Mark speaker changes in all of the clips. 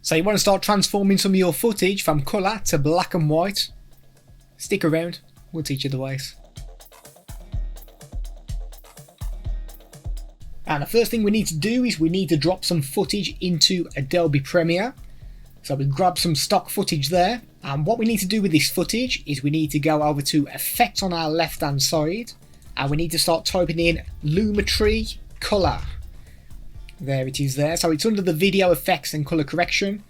Speaker 1: So you want to start transforming some of your footage from colour to black and white. Stick around, we'll teach you the ways. And the first thing we need to do is we need to drop some footage into Adobe Premiere. So we grab some stock footage there, and what we need to do with this footage is we need to go over to Effect on our left hand side, and we need to start typing in Lumetri Colour. There it is there, so it's under the video effects and colour correction.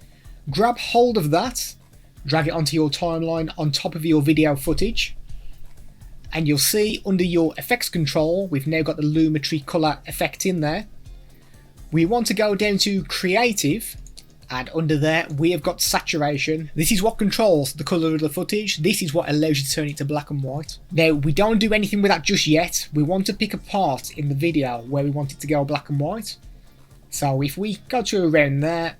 Speaker 1: Grab hold of that, drag it onto your timeline on top of your video footage, and you'll see under your effects control we've now got the Lumetri Colour effect in there. We want to go down to Creative, and under there we have got Saturation. This is what controls the colour of the footage. This is what allows you to turn it to black and white. Now we don't do anything with that just yet. We want to pick a part in the video where we want it to go black and white. So if we go to around there,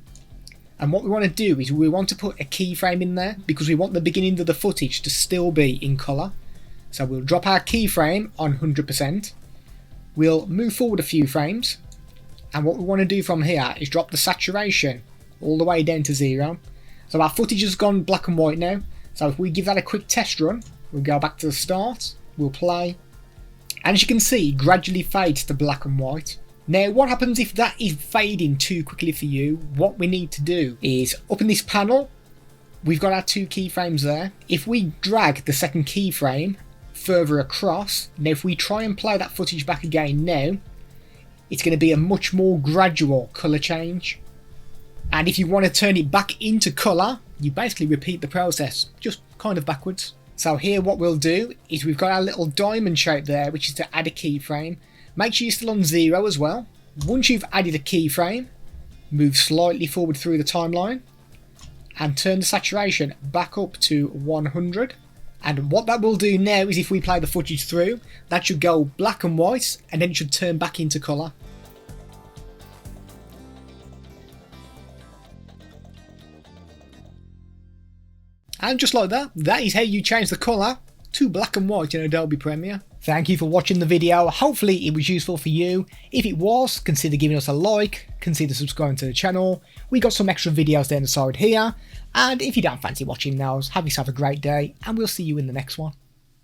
Speaker 1: and what we want to do is we want to put a keyframe in there because we want the beginning of the footage to still be in colour. So we'll drop our keyframe on 100%. We'll move forward a few frames, and what we want to do from here is drop the saturation all the way down to 0. So our footage has gone black and white now. So if we give that a quick test run, we'll go back to the start, we'll play, and as you can see, gradually fades to black and white. Now what happens if that is fading too quickly for you? What we need to do is up in this panel, we've got our 2 keyframes there. If we drag the second keyframe further across, now if we try and play that footage back again now, it's going to be a much more gradual colour change. And if you want to turn it back into colour, you basically repeat the process, just kind of backwards. So here what we'll do is we've got our little diamond shape there, which is to add a keyframe. Make sure you're still on 0 as well. Once you've added a keyframe, move slightly forward through the timeline and turn the saturation back up to 100. And what that will do now is if we play the footage through, that should go black and white and then it should turn back into colour. And just like that, that is how you change the colour to black and white in Adobe Premiere. Thank you for watching the video. Hopefully it was useful for you. If it was, consider giving us a like, consider subscribing to the channel. We got some extra videos down the side here. And if you don't fancy watching those, have yourself a great day and we'll see you in the next one.